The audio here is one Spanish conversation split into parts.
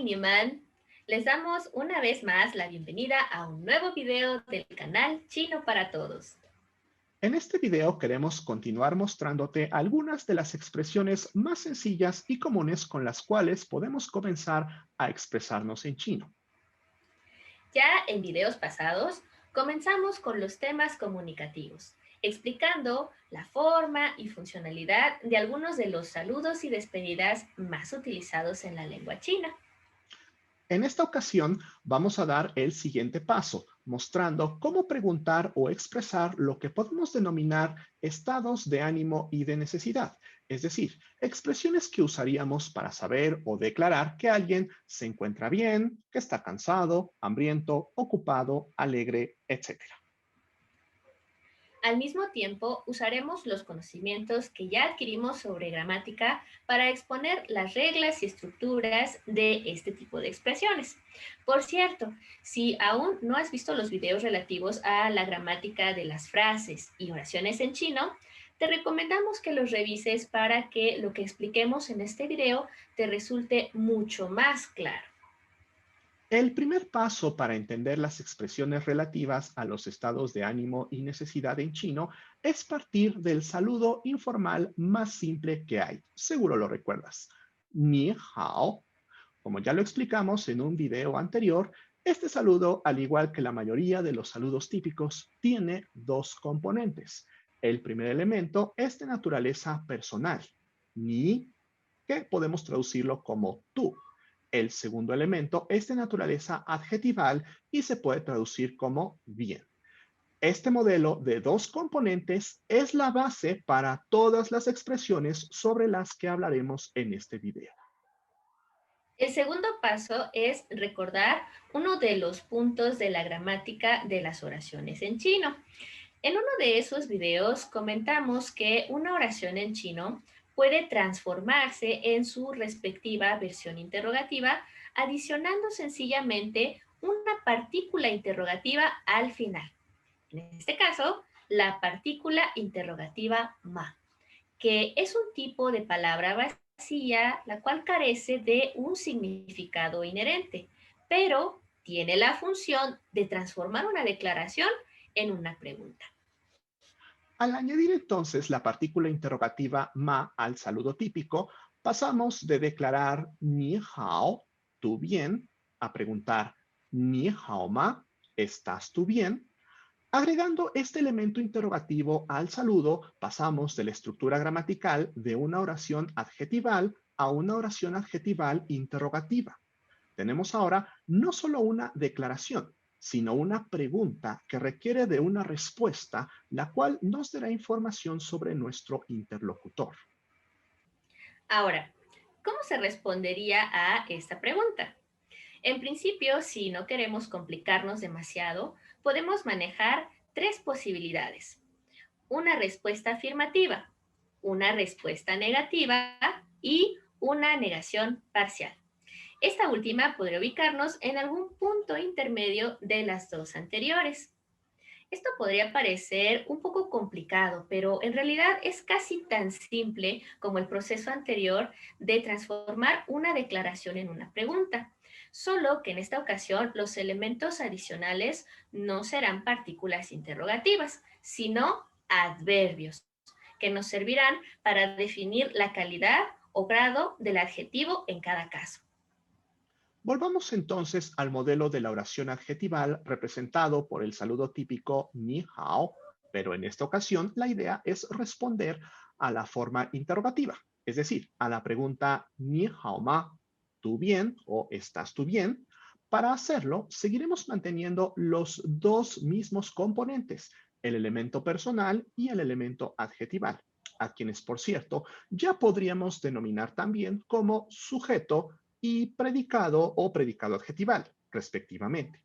你们! Les damos una vez más la bienvenida a un nuevo video del canal Chino para Todos. En este video queremos continuar mostrándote algunas de las expresiones más sencillas y comunes con las cuales podemos comenzar a expresarnos en chino. Ya en videos pasados comenzamos con los temas comunicativos, explicando la forma y funcionalidad de algunos de los saludos y despedidas más utilizados en la lengua china. En esta ocasión vamos a dar el siguiente paso, mostrando cómo preguntar o expresar lo que podemos denominar estados de ánimo y de necesidad, es decir, expresiones que usaríamos para saber o declarar que alguien se encuentra bien, que está cansado, hambriento, ocupado, alegre, etc. Al mismo tiempo, usaremos los conocimientos que ya adquirimos sobre gramática para exponer las reglas y estructuras de este tipo de expresiones. Por cierto, si aún no has visto los videos relativos a la gramática de las frases y oraciones en chino, te recomendamos que los revises para que lo que expliquemos en este video te resulte mucho más claro. El primer paso para entender las expresiones relativas a los estados de ánimo y necesidad en chino es partir del saludo informal más simple que hay. Seguro lo recuerdas. Ni hao. Como ya lo explicamos en un video anterior, este saludo, al igual que la mayoría de los saludos típicos, tiene dos componentes. El primer elemento es de naturaleza personal, ni, que podemos traducirlo como tú. El segundo elemento es de naturaleza adjetival y se puede traducir como bien. Este modelo de dos componentes es la base para todas las expresiones sobre las que hablaremos en este video. El segundo paso es recordar uno de los puntos de la gramática de las oraciones en chino. En uno de esos videos comentamos que una oración en chino puede transformarse en su respectiva versión interrogativa, adicionando sencillamente una partícula interrogativa al final. En este caso, la partícula interrogativa ma, que es un tipo de palabra vacía, la cual carece de un significado inherente, pero tiene la función de transformar una declaración en una pregunta. Al añadir entonces la partícula interrogativa ma al saludo típico, pasamos de declarar ni hao, tú bien, a preguntar ni hao ma, ¿estás tú bien? Agregando este elemento interrogativo al saludo, pasamos de la estructura gramatical de una oración adjetival a una oración adjetival interrogativa. Tenemos ahora no solo una declaración, sino una pregunta que requiere de una respuesta, la cual nos dará información sobre nuestro interlocutor. Ahora, ¿cómo se respondería a esta pregunta? En principio, si no queremos complicarnos demasiado, podemos manejar tres posibilidades. Una respuesta afirmativa, una respuesta negativa y una negación parcial. Esta última podría ubicarnos en algún punto intermedio de las dos anteriores. Esto podría parecer un poco complicado, pero en realidad es casi tan simple como el proceso anterior de transformar una declaración en una pregunta. Solo que en esta ocasión los elementos adicionales no serán partículas interrogativas, sino adverbios, que nos servirán para definir la calidad o grado del adjetivo en cada caso. Volvamos entonces al modelo de la oración adjetival representado por el saludo típico ni hao, pero en esta ocasión la idea es responder a la forma interrogativa, es decir, a la pregunta ni hao ma, ¿tú bien o estás tú bien? Para hacerlo, seguiremos manteniendo los dos mismos componentes, el elemento personal y el elemento adjetival, a quienes, por cierto, ya podríamos denominar también como sujeto y predicado o predicado adjetival, respectivamente.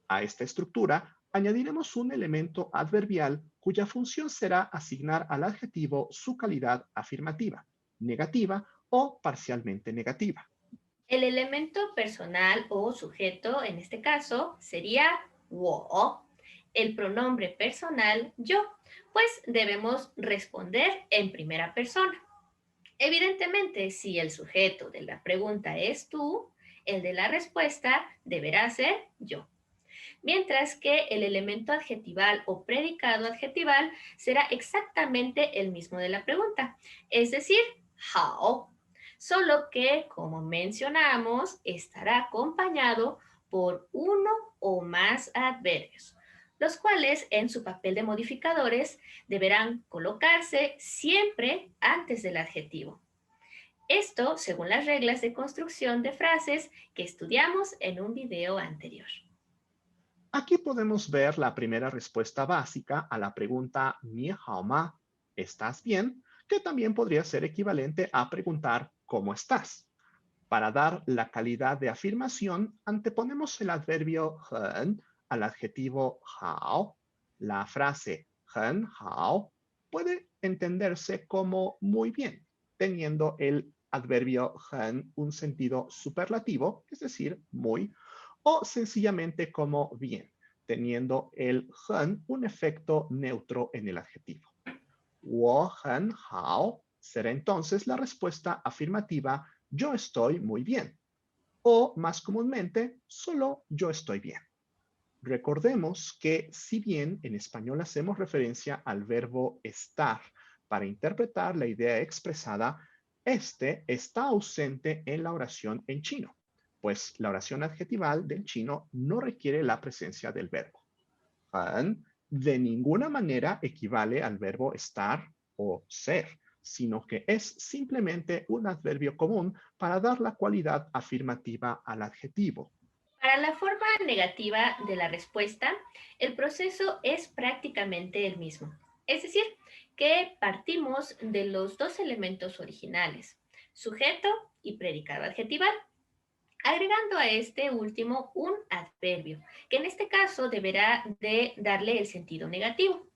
A esta estructura añadiremos un elemento adverbial cuya función será asignar al adjetivo su calidad afirmativa, negativa o parcialmente negativa. El elemento personal o sujeto en este caso sería wo, el pronombre personal yo, pues debemos responder en primera persona. Evidentemente, si el sujeto de la pregunta es tú, El de la respuesta deberá ser yo. Mientras que el elemento adjetival o predicado adjetival será exactamente el mismo de la pregunta, es decir, how, solo que, como mencionamos, estará acompañado por uno o más adverbios, los cuales en su papel de modificadores deberán colocarse siempre antes del adjetivo. Esto según las reglas de construcción de frases que estudiamos en un video anterior. Aquí podemos ver la primera respuesta básica a la pregunta Ni hao ma, ¿estás bien? Que también podría ser equivalente a preguntar ¿cómo estás? Para dar la calidad de afirmación, anteponemos el adverbio很al adjetivo hao. La frase很好 puede entenderse como muy bien, teniendo el adverbio很un sentido superlativo, es decir, muy, o sencillamente como bien, teniendo el很un efecto neutro en el adjetivo. 我很好 será entonces la respuesta afirmativa yo estoy muy bien. O más comúnmente, solo yo estoy bien. Recordemos que si bien en español hacemos referencia al verbo estar para interpretar la idea expresada, este está ausente en la oración en chino, pues la oración adjetival del chino no requiere la presencia del verbo. Han de ninguna manera equivale al verbo estar o ser, sino que es simplemente un adverbio común para dar la cualidad afirmativa al adjetivo. Para la forma negativa de la respuesta, el proceso es prácticamente el mismo. Es decir, que partimos de los dos elementos originales, sujeto y predicado adjetival, agregando a este último un adverbio, que en este caso deberá de darle el sentido negativo.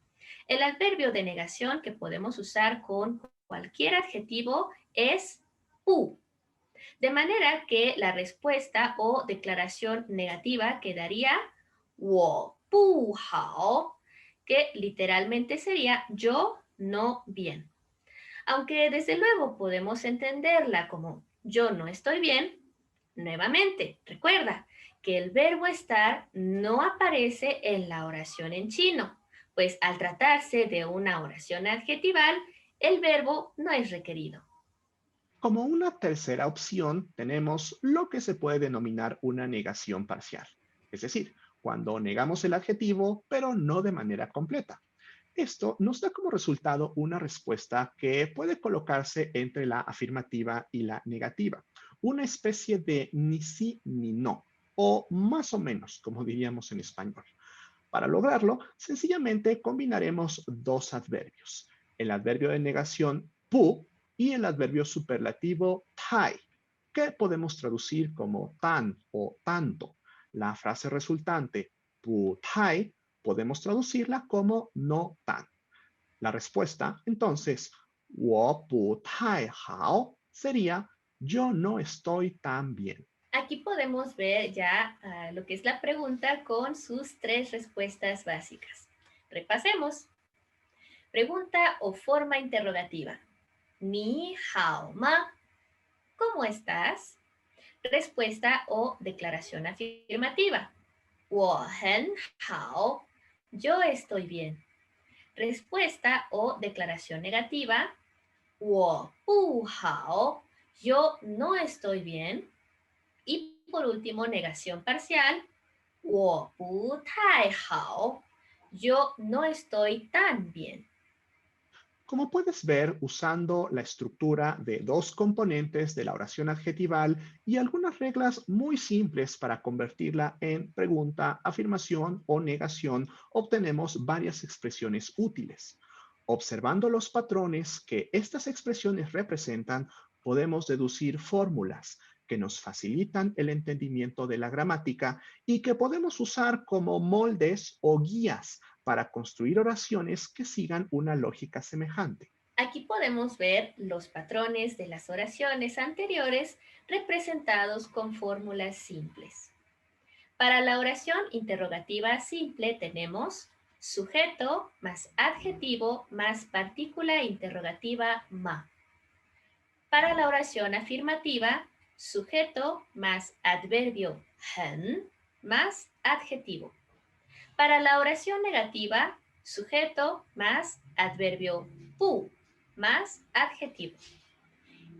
El adverbio de negación que podemos usar con cualquier adjetivo es u, de manera que la respuesta o declaración negativa quedaría 我不好, que literalmente sería yo no bien. Aunque desde luego podemos entenderla como yo no estoy bien, nuevamente, recuerda que el verbo estar no aparece en la oración en chino, pues al tratarse de una oración adjetival, el verbo no es requerido. Como una tercera opción, tenemos lo que se puede denominar una negación parcial, es decir, cuando negamos el adjetivo, pero no de manera completa. Esto nos da como resultado una respuesta que puede colocarse entre la afirmativa y la negativa, una especie de ni sí ni no, o más o menos, como diríamos en español. Para lograrlo, sencillamente combinaremos dos adverbios, el adverbio de negación pu y el adverbio superlativo tai, que podemos traducir como tan o tanto. La frase resultante pu tai podemos traducirla como no tan. La respuesta, entonces, 我不太好 sería yo no estoy tan bien. Aquí podemos ver ya lo que es la pregunta con sus tres respuestas básicas. Repasemos. Pregunta o forma interrogativa. Ni hao ma. ¿Cómo estás? Respuesta o declaración afirmativa. 我很好. Yo estoy bien. Respuesta o declaración negativa. 我不好. Yo no estoy bien. Y por último, negación parcial. 我不太好. Yo no estoy tan bien. Como puedes ver, usando la estructura de dos componentes de la oración adjetival y algunas reglas muy simples para convertirla en pregunta, afirmación o negación, obtenemos varias expresiones útiles. Observando los patrones que estas expresiones representan, podemos deducir fórmulas que nos facilitan el entendimiento de la gramática y que podemos usar como moldes o guías para construir oraciones que sigan una lógica semejante. Aquí podemos ver los patrones de las oraciones anteriores representados con fórmulas simples. Para la oración interrogativa simple tenemos sujeto más adjetivo más partícula interrogativa ma. Para la oración afirmativa sujeto más adverbio 很 más adjetivo. Para la oración negativa, sujeto más adverbio 不 más adjetivo.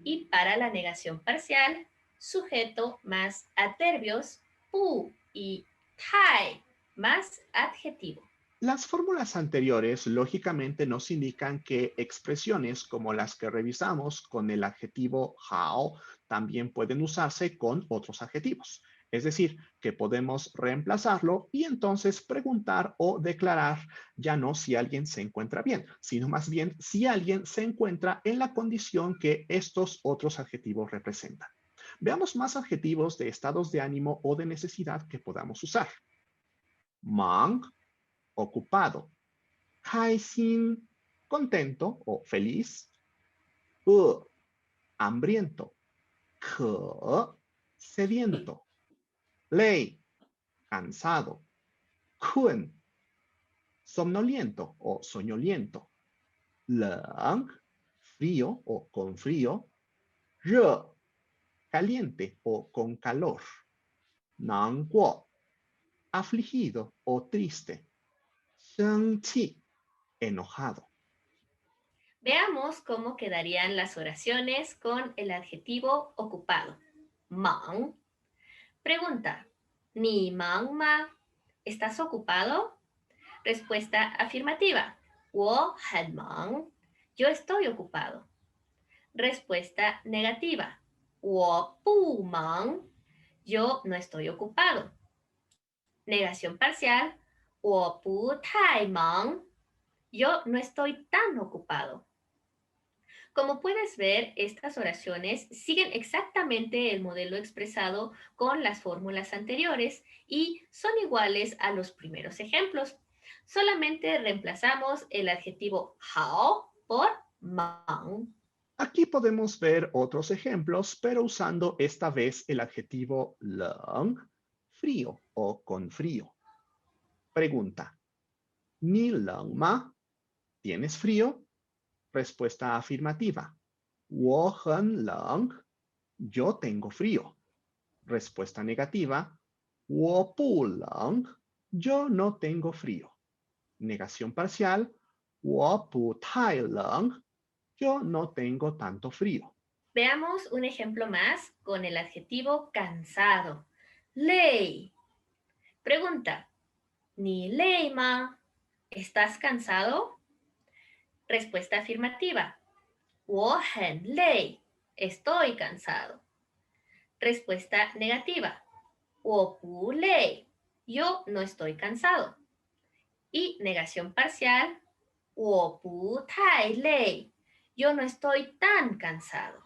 Y para la negación parcial, sujeto más adverbios 不 y 太 más adjetivo. Las fórmulas anteriores lógicamente nos indican que expresiones como las que revisamos con el adjetivo hao también pueden usarse con otros adjetivos. Es decir, que podemos reemplazarlo y entonces preguntar o declarar ya no si alguien se encuentra bien, sino más bien si alguien se encuentra en la condición que estos otros adjetivos representan. Veamos más adjetivos de estados de ánimo o de necesidad que podamos usar. Mang, ocupado. 开心, contento o feliz. 饿, hambriento. 渴, sediento. 累, cansado. 困, somnoliento o soñoliento. 冷, frío o con frío. 热, caliente o con calor. 难过, afligido o triste. 生气, enojado. Veamos cómo quedarían las oraciones con el adjetivo ocupado. 忙. Pregunta. 你忙吗? ¿Estás ocupado? Respuesta afirmativa. 我很忙. Yo estoy ocupado. Respuesta negativa. 我不忙. Yo no estoy ocupado. Negación parcial. 我不太忙. Yo no estoy tan ocupado. Como puedes ver, estas oraciones siguen exactamente el modelo expresado con las fórmulas anteriores y son iguales a los primeros ejemplos. Solamente reemplazamos el adjetivo hao por mang. Aquí podemos ver otros ejemplos, pero usando esta vez el adjetivo 冷, frío o con frío. Pregunta. 你冷吗? ¿Tienes frío? Respuesta afirmativa. 我很冷. Yo tengo frío. Respuesta negativa. 我不冷. Yo no tengo frío. Negación parcial. 我不太冷. Yo no tengo tanto frío. Veamos un ejemplo más con el adjetivo cansado. Lei. Pregunta. 你累吗? ¿Estás cansado? Respuesta afirmativa. 我很累. Estoy cansado. Respuesta negativa. 我不累. Yo no estoy cansado. Y negación parcial. 我不太累. Yo no estoy tan cansado.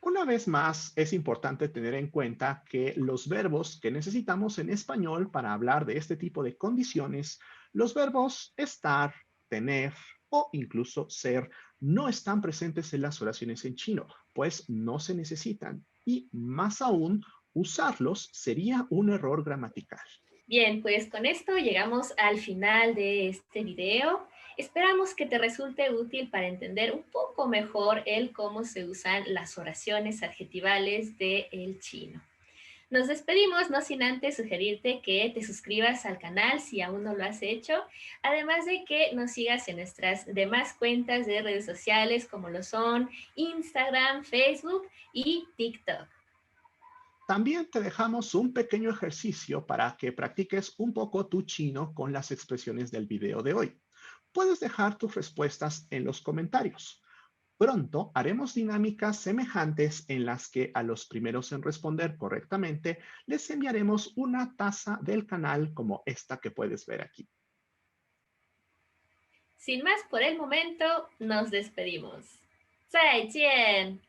Una vez más, es importante tener en cuenta que los verbos que necesitamos en español para hablar de este tipo de condiciones, los verbos estar, tener o incluso ser, no están presentes en las oraciones en chino, pues no se necesitan. Y más aún, usarlos sería un error gramatical. Bien, pues con esto llegamos al final de este video. Esperamos que te resulte útil para entender un poco mejor el cómo se usan las oraciones adjetivales del chino. Nos despedimos, no sin antes sugerirte que te suscribas al canal si aún no lo has hecho, además de que nos sigas en nuestras demás cuentas de redes sociales como lo son Instagram, Facebook y TikTok. También te dejamos un pequeño ejercicio para que practiques un poco tu chino con las expresiones del video de hoy. Puedes dejar tus respuestas en los comentarios. Pronto haremos dinámicas semejantes en las que a los primeros en responder correctamente les enviaremos una taza del canal como esta que puedes ver aquí. Sin más por el momento, nos despedimos. 再见.